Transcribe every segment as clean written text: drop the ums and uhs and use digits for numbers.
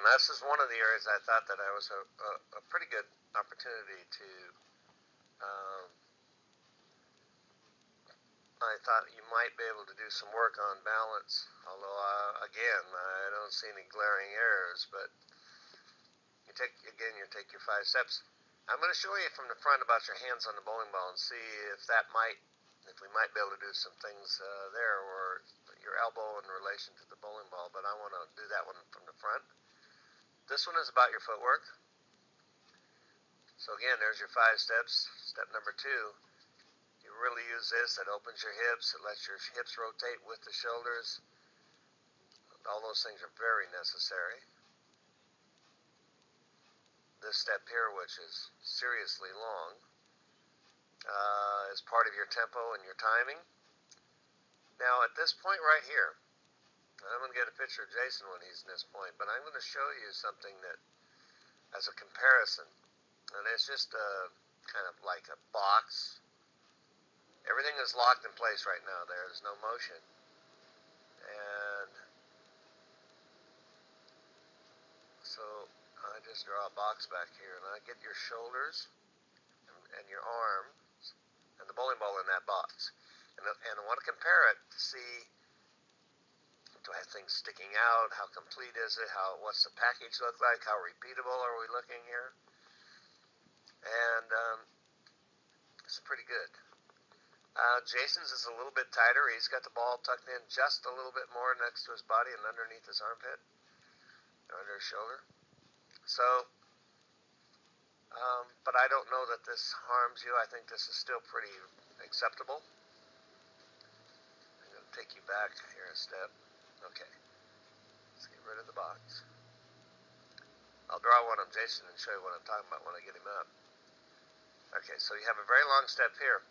And this is one of the areas I thought that I was a pretty good opportunity to, um, I thought you might be able to do some work on balance, although, again, I don't see any glaring errors, but you take your 5 steps. I'm going to show you from the front about your hands on the bowling ball and see if we might be able to do some things there, or your elbow in relation to the bowling ball, but I want to do that one from the front. This one is about your footwork. So again, there's your 5 steps. Step number 2, you really use this. It opens your hips. It lets your hips rotate with the shoulders. All those things are very necessary. This step here, which is seriously long, is part of your tempo and your timing. Now at this point right here, I'm going to get a picture of Jason when he's in this point, but I'm going to show you something that, as a comparison, and it's just kind of like a box. Everything is locked in place right now. There's no motion. And so I just draw a box back here, and I get your shoulders and your arms and the bowling ball in that box. And I want to compare it to see, do I have things sticking out? How complete is it? What's the package look like? How repeatable are we looking here? And it's pretty good. Jason's is a little bit tighter. He's got the ball tucked in just a little bit more next to his body and underneath his armpit, or under his shoulder. So, but I don't know that this harms you. I think this is still pretty acceptable. I'm going to take you back here a step. Okay, let's get rid of the box. I'll draw one on Jason and show you what I'm talking about when I get him up. Okay, so you have a very long step here.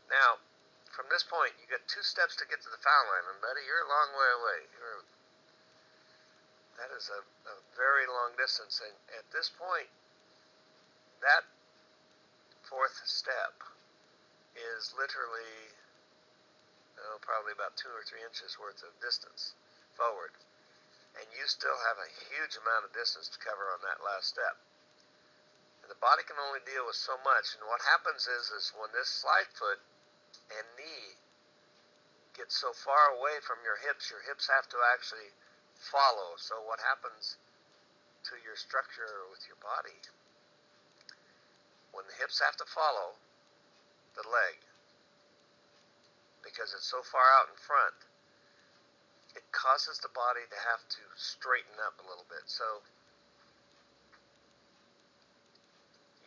Now, from this point, you get 2 steps to get to the foul line, and buddy, you're a long way away. That is a very long distance, and at this point, that 4th step is literally, probably about 2 or 3 inches worth of distance forward, and you still have a huge amount of distance to cover on that last step. And the body can only deal with so much, and what happens is when this slide foot and knee get so far away from your hips have to actually follow. So what happens to your structure with your body, when the hips have to follow the leg, because it's so far out in front, it causes the body to have to straighten up a little bit. So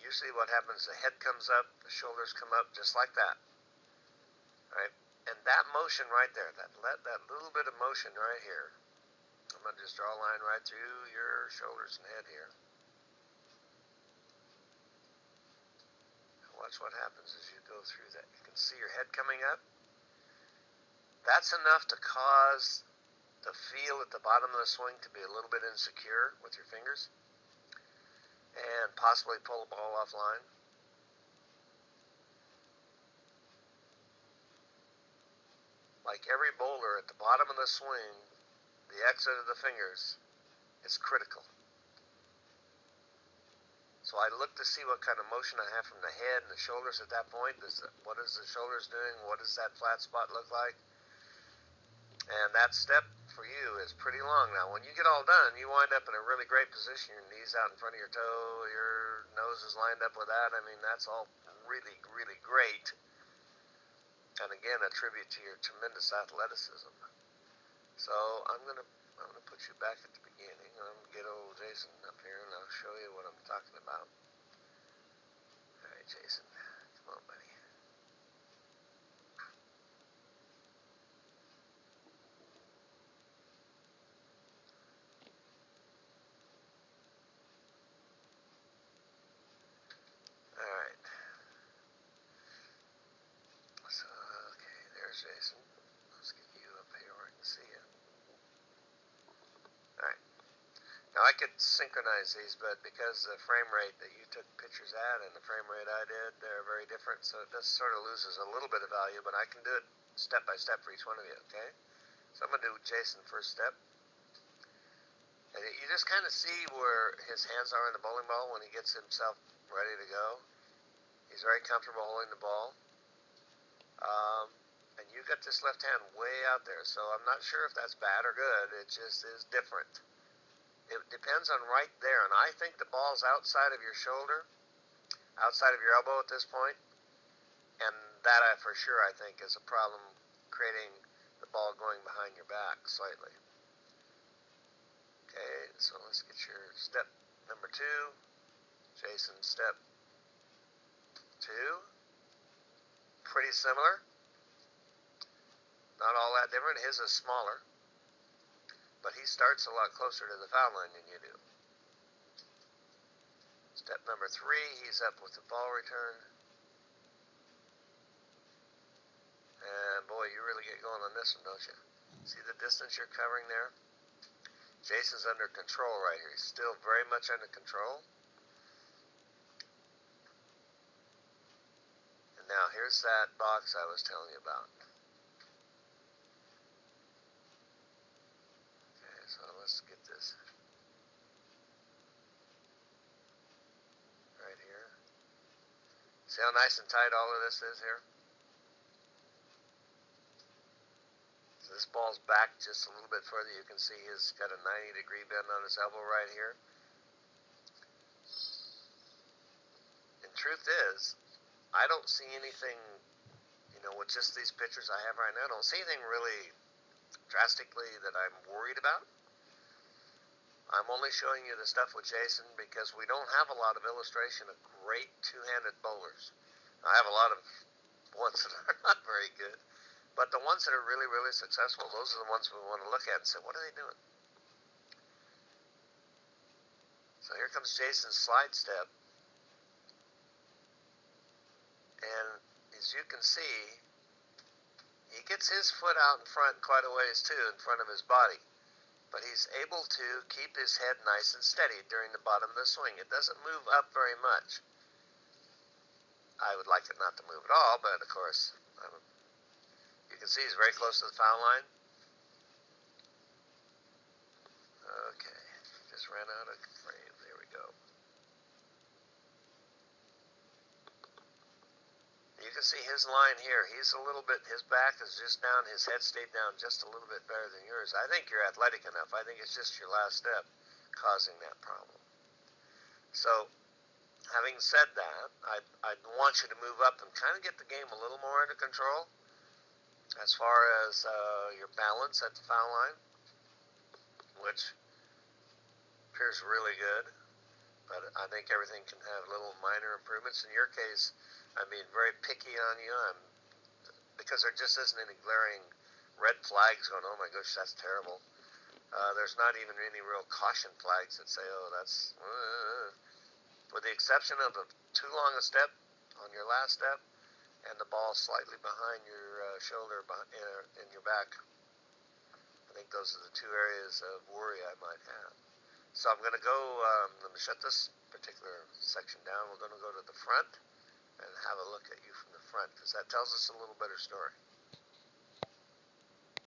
usually what happens, the head comes up, the shoulders come up, just like that, right? And that motion right there, that little bit of motion right here, I'm going to just draw a line right through your shoulders and head here. Watch what happens as you go through that. You can see your head coming up. That's enough to cause the feel at the bottom of the swing to be a little bit insecure with your fingers, and possibly pull the ball offline. Like every bowler, at the bottom of the swing, the exit of the fingers is critical. So I look to see what kind of motion I have from the head and the shoulders at that point. What is the shoulders doing? What does that flat spot look like? And that step for you is pretty long. Now, when you get all done, you wind up in a really great position. Your knees out in front of your toe, your nose is lined up with that. I mean, that's all really, really great. And again, a tribute to your tremendous athleticism. So I'm gonna put you back at the beginning. I'm gonna get old Jason up here, and I'll show you what I'm talking about. All right, Jason, come on, buddy. All right. So, okay, there's Jason. Let's get you up here where I can see you. All right. Now I could synchronize these, but because the frame rate that you took pictures at and the frame rate I did, they're very different, so it just sort of loses a little bit of value, but I can do it step by step for each one of you, okay? So I'm going to do Jason first step. And you just kind of see where his hands are in the bowling ball when he gets himself ready to go. He's very comfortable holding the ball. And you got this left hand way out there, so I'm not sure if that's bad or good. It just is different. It depends on right there, and I think the ball's outside of your shoulder, outside of your elbow at this point, and that I for sure I think is a problem, creating the ball going behind your back slightly. Okay, so let's get your step number 2. Jason, step 2. Pretty similar. Not all that different. His is smaller, but he starts a lot closer to the foul line than you do. Step number 3, he's up with the ball return. And boy, you really get going on this one, don't you? See the distance you're covering there? Jason's under control right here. He's still very much under control. And now here's that box I was telling you about. Okay, so let's get this right here. See how nice and tight all of this is here? So this ball's back just a little bit further. You can see he's got a 90-degree bend on his elbow right here. And truth is, I don't see anything, with just these pictures I have right now, I don't see anything really drastically that I'm worried about. I'm only showing you the stuff with Jason because we don't have a lot of illustration of great two-handed bowlers. I have a lot of ones that are not very good, but the ones that are really, really successful, those are the ones we want to look at and say, what are they doing? So here comes Jason's slide step. And as you can see, he gets his foot out in front quite a ways too, in front of his body. But he's able to keep his head nice and steady during the bottom of the swing. It doesn't move up very much. I would like it not to move at all, but of course, you can see he's very close to the foul line. Okay, just ran out of frame. There we go. You can see his line here. He's a little bit, his back is just down, his head stayed down just a little bit better than yours. I think you're athletic enough. I think it's just your last step causing that problem. So, having said that, I'd want you to move up and kind of get the game a little more under control as far as your balance at the foul line, which appears really good. But I think everything can have little minor improvements. In your case, I'm being very picky on you, because there just isn't any glaring red flags going, oh my gosh, that's terrible. There's not even any real caution flags that say, oh, that's... With the exception of too long a step on your last step and the ball slightly behind your shoulder in your back. I think those are the two areas of worry I might have. So I'm going to go, let me shut this particular section down. We're going to go to the front and have a look at you from the front, because that tells us a little better story.